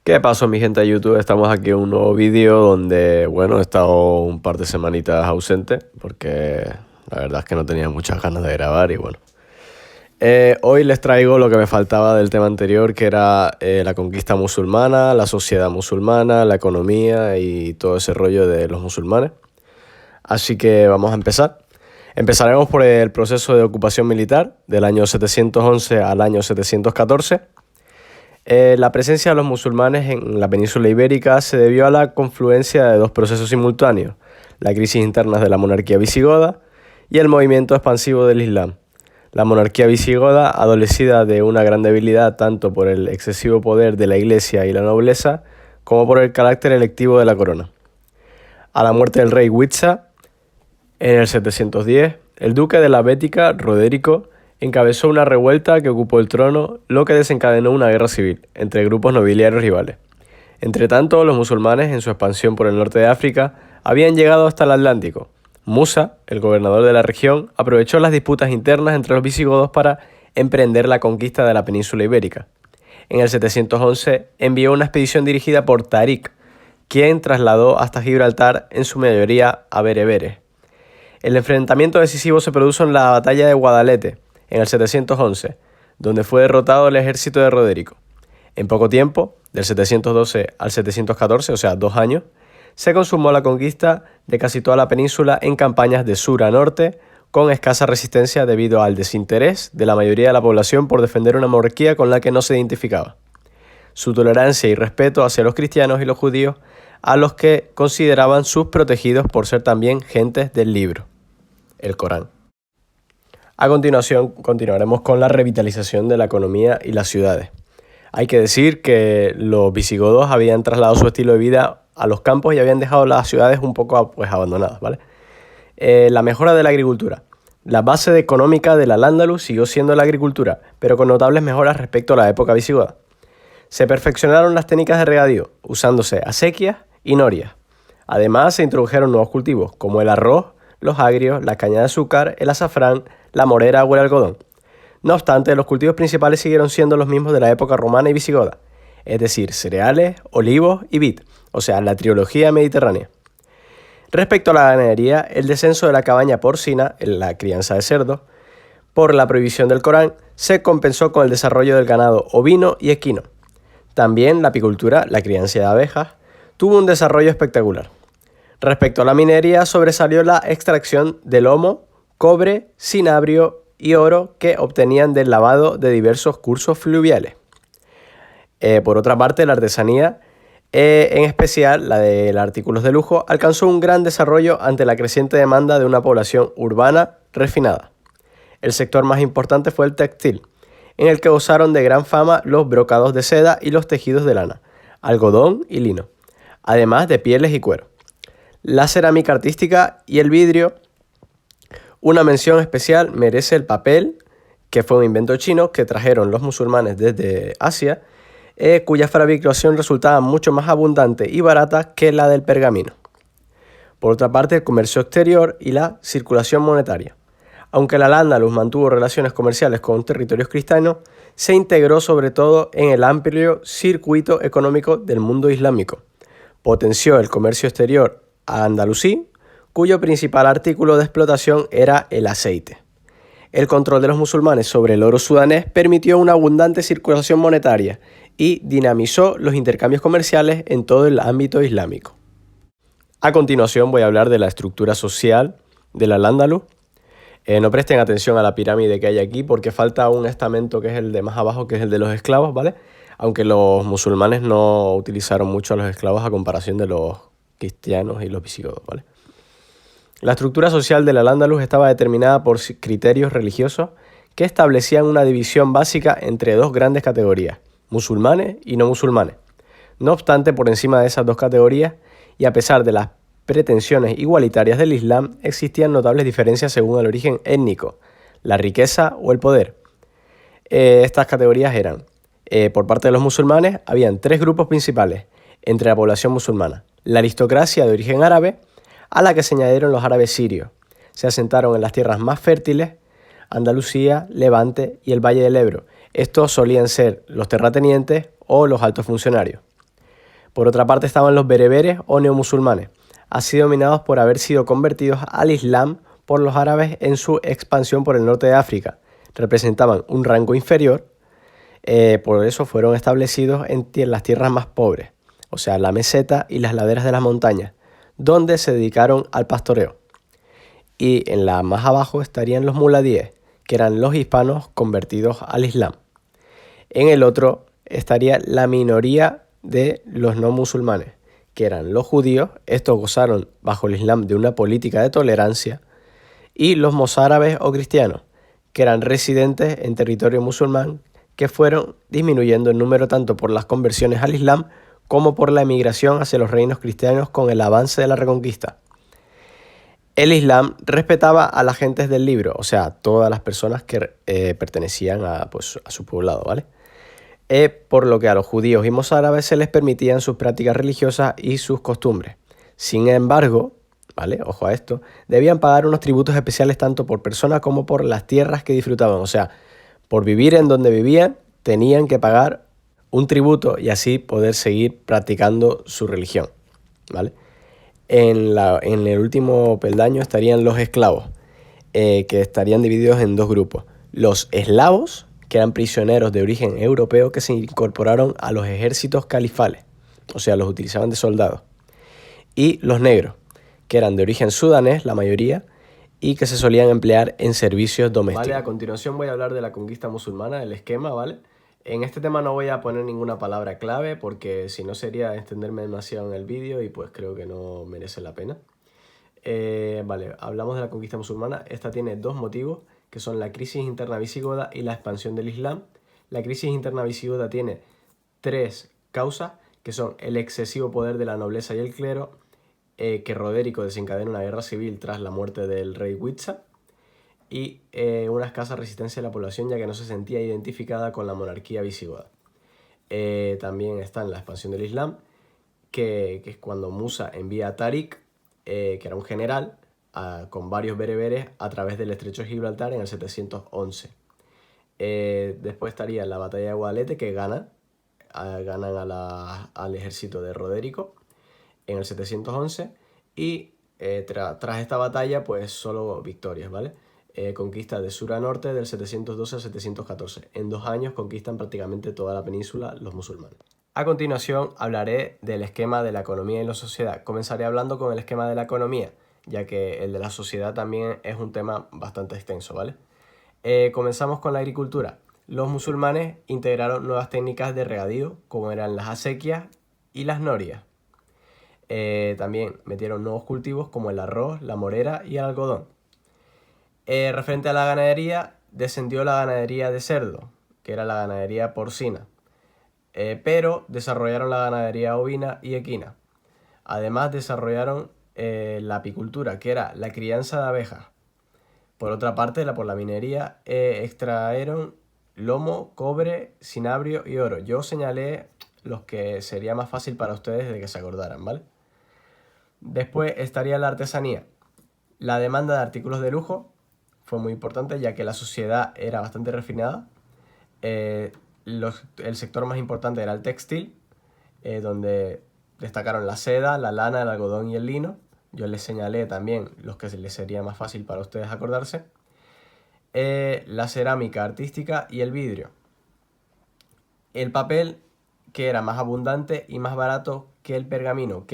¿Qué pasó, mi gente de YouTube? Estamos aquí en un nuevo vídeo donde, bueno, he estado un par de semanitas ausente porque la verdad es que no tenía muchas ganas de grabar y bueno. Hoy les traigo lo que me faltaba del tema anterior, que era la conquista musulmana, la sociedad musulmana, la economía y todo ese rollo de los musulmanes. Así que vamos a empezar. Empezaremos por el proceso de ocupación militar del año 711 al año 714. La presencia de los musulmanes en la península ibérica se debió a la confluencia de dos procesos simultáneos, la crisis interna de la monarquía visigoda y el movimiento expansivo del Islam. La monarquía visigoda, adolecida de una gran debilidad tanto por el excesivo poder de la iglesia y la nobleza, como por el carácter electivo de la corona. A la muerte del rey Witza, en el 710, el duque de la Bética, Roderico, encabezó una revuelta que ocupó el trono, lo que desencadenó una guerra civil entre grupos nobiliarios rivales. Entretanto, los musulmanes, en su expansión por el norte de África, habían llegado hasta el Atlántico. Musa, el gobernador de la región, aprovechó las disputas internas entre los visigodos para emprender la conquista de la península ibérica. En el 711 envió una expedición dirigida por Tarik, quien trasladó hasta Gibraltar en su mayoría a bereberes. El enfrentamiento decisivo se produjo en la batalla de Guadalete, en el 711, donde fue derrotado el ejército de Roderico. En poco tiempo, del 712 al 714, o sea, 2 años, se consumó la conquista de casi toda la península en campañas de sur a norte, con escasa resistencia debido al desinterés de la mayoría de la población por defender una monarquía con la que no se identificaba. Su tolerancia y respeto hacia los cristianos y los judíos, a los que consideraban sus protegidos por ser también gentes del libro, el Corán. A continuación, continuaremos con la revitalización de la economía y las ciudades. Hay que decir que los visigodos habían trasladado su estilo de vida a los campos y habían dejado las ciudades un poco abandonadas, ¿vale? La mejora de la agricultura. La base económica del Al-Ándalus siguió siendo la agricultura, pero con notables mejoras respecto a la época visigoda. Se perfeccionaron las técnicas de regadío, usándose acequias y norias. Además, se introdujeron nuevos cultivos, como el arroz, los agrios, la caña de azúcar, el azafrán, la morera o el algodón. No obstante, los cultivos principales siguieron siendo los mismos de la época romana y visigoda, es decir, cereales, olivos y vid, o sea, la trilogía mediterránea. Respecto a la ganadería, el descenso de la cabaña porcina, la crianza de cerdos, por la prohibición del Corán, se compensó con el desarrollo del ganado ovino y equino. También la apicultura, la crianza de abejas, tuvo un desarrollo espectacular. Respecto a la minería, sobresalió la extracción de lomo, cobre, cinabrio y oro que obtenían del lavado de diversos cursos fluviales. Por otra parte, la artesanía, en especial la de los artículos de lujo, alcanzó un gran desarrollo ante la creciente demanda de una población urbana refinada. El sector más importante fue el textil, en el que gozaron de gran fama los brocados de seda y los tejidos de lana, algodón y lino, además de pieles y cuero. La cerámica artística y el vidrio. Una mención especial merece el papel, que fue un invento chino que trajeron los musulmanes desde Asia, cuya fabricación resultaba mucho más abundante y barata que la del pergamino. Por otra parte, el comercio exterior y la circulación monetaria. Aunque el Al-Ándalus mantuvo relaciones comerciales con territorios cristianos, se integró sobre todo en el amplio circuito económico del mundo islámico. Potenció el comercio exterior andalusí, cuyo principal artículo de explotación era el aceite. El control de los musulmanes sobre el oro sudanés permitió una abundante circulación monetaria y dinamizó los intercambios comerciales en todo el ámbito islámico. A continuación voy a hablar de la estructura social del Al-Ándalus. No presten atención a la pirámide que hay aquí porque falta un estamento que es el de más abajo, que es el de los esclavos, ¿vale? Aunque los musulmanes no utilizaron mucho a los esclavos a comparación de los cristianos y los visigodos, ¿vale? La estructura social del Al-Ándalus estaba determinada por criterios religiosos que establecían una división básica entre dos grandes categorías, musulmanes y no musulmanes. No obstante, por encima de esas dos categorías, y a pesar de las pretensiones igualitarias del Islam, existían notables diferencias según el origen étnico, la riqueza o el poder. Estas categorías eran, por parte de los musulmanes, habían 3 grupos principales entre la población musulmana. La aristocracia de origen árabe, a la que se añadieron los árabes sirios. Se asentaron en las tierras más fértiles, Andalucía, Levante y el Valle del Ebro. Estos solían ser los terratenientes o los altos funcionarios. Por otra parte estaban los bereberes o neomusulmanes, así dominados por haber sido convertidos al Islam por los árabes en su expansión por el norte de África. Representaban un rango inferior, por eso fueron establecidos en las tierras más pobres, o sea, la meseta y las laderas de las montañas, donde se dedicaron al pastoreo. Y en la más abajo estarían los muladíes, que eran los hispanos convertidos al Islam. En el otro estaría la minoría de los no musulmanes, que eran los judíos. Estos gozaron bajo el Islam de una política de tolerancia, y los mozárabes o cristianos, que eran residentes en territorio musulmán, que fueron disminuyendo en número tanto por las conversiones al Islam como por la emigración hacia los reinos cristianos con el avance de la Reconquista. El Islam respetaba a las gentes del libro, o sea, todas las personas que pertenecían a su poblado, ¿vale? Por lo que a los judíos y mozárabes se les permitían sus prácticas religiosas y sus costumbres. Sin embargo, ¿vale? Ojo a esto, debían pagar unos tributos especiales tanto por persona como por las tierras que disfrutaban. O sea, por vivir en donde vivían, tenían que pagar un tributo y así poder seguir practicando su religión, ¿vale? En el último peldaño estarían los esclavos, que estarían divididos en dos grupos. Los eslavos, que eran prisioneros de origen europeo que se incorporaron a los ejércitos califales, o sea, los utilizaban de soldados. Y los negros, que eran de origen sudanés, la mayoría, y que se solían emplear en servicios domésticos. Vale, a continuación voy a hablar de la conquista musulmana, el esquema, ¿vale? En este tema no voy a poner ninguna palabra clave porque si no sería extenderme demasiado en el vídeo y pues creo que no merece la pena. Vale, hablamos de la conquista musulmana. Esta tiene dos motivos, que son la crisis interna visigoda y la expansión del Islam. La crisis interna visigoda tiene tres causas, que son el excesivo poder de la nobleza y el clero, que Roderico desencadena una guerra civil tras la muerte del rey Witza, y una escasa resistencia de la población ya que no se sentía identificada con la monarquía visigoda. También está en la expansión del Islam, que es cuando Musa envía a Tariq, que era un general, con varios bereberes a través del estrecho de Gibraltar en el 711. Después estaría la batalla de Guadalete, que ganan al ejército de Roderico en el 711, y tras esta batalla pues solo victorias, ¿vale? Conquista de sur a norte del 712 al 714. En 2 años conquistan prácticamente toda la península los musulmanes. A continuación hablaré del esquema de la economía y la sociedad. Comenzaré hablando con el esquema de la economía, ya que el de la sociedad también es un tema bastante extenso, ¿vale? Comenzamos con la agricultura. Los musulmanes integraron nuevas técnicas de regadío, como eran las acequias y las norias. También metieron nuevos cultivos como el arroz, la morera y el algodón. Referente a la ganadería, descendió la ganadería de cerdo, que era la ganadería porcina, pero desarrollaron la ganadería ovina y equina. Además desarrollaron la apicultura, que era la crianza de abejas. Por otra parte, por la minería, extrajeron lomo, cobre, cinabrio y oro. Yo señalé los que sería más fácil para ustedes de que se acordaran, ¿vale? Después estaría la artesanía. La demanda de artículos de lujo fue muy importante ya que la sociedad era bastante refinada. El sector más importante era el textil, donde destacaron la seda, la lana, el algodón y el lino. Yo les señalé también los que les sería más fácil para ustedes acordarse. La cerámica artística y el vidrio. El papel, que era más abundante y más barato que el pergamino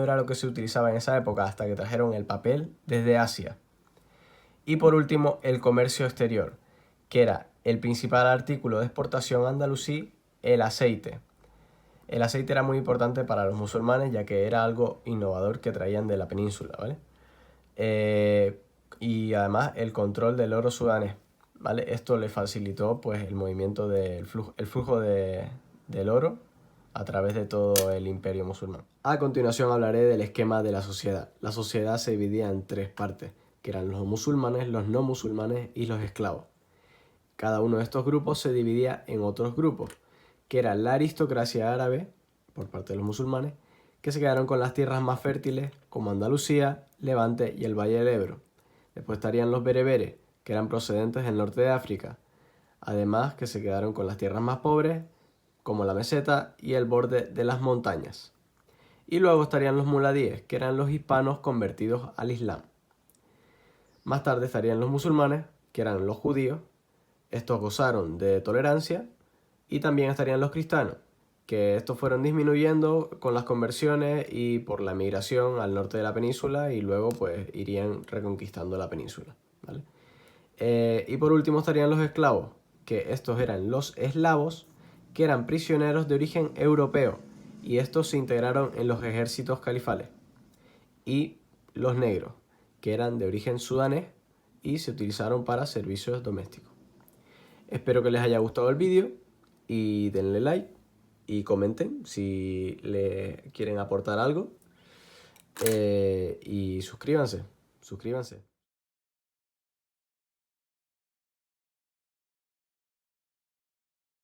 era lo que se utilizaba en esa época hasta que trajeron el papel desde Asia. Y por último, el comercio exterior, que era el principal artículo de exportación andalusí, el aceite. El aceite era muy importante para los musulmanes ya que era algo innovador que traían de la península, ¿vale? Y además el control del oro sudanés, ¿vale? Esto le facilitó pues el movimiento del flujo del oro a través de todo el imperio musulmán. A continuación hablaré del esquema de la sociedad. La sociedad se dividía en 3 partes, que eran los musulmanes, los no musulmanes y los esclavos. Cada uno de estos grupos se dividía en otros grupos, que era la aristocracia árabe, por parte de los musulmanes, que se quedaron con las tierras más fértiles, como Andalucía, Levante y el Valle del Ebro. Después estarían los bereberes, que eran procedentes del norte de África, además que se quedaron con las tierras más pobres, como la meseta y el borde de las montañas. Y luego estarían los muladíes, que eran los hispanos convertidos al Islam. Más tarde estarían los musulmanes, que eran los judíos. Estos gozaron de tolerancia. Y también estarían los cristianos, que estos fueron disminuyendo con las conversiones y por la migración al norte de la península y luego pues irían reconquistando la península, ¿vale? Y por último estarían los esclavos, que estos eran los eslavos, que eran prisioneros de origen europeo y estos se integraron en los ejércitos califales. Y los negros, que eran de origen sudanés y se utilizaron para servicios domésticos. Espero que les haya gustado el vídeo y denle like y comenten si le quieren aportar algo y suscríbanse.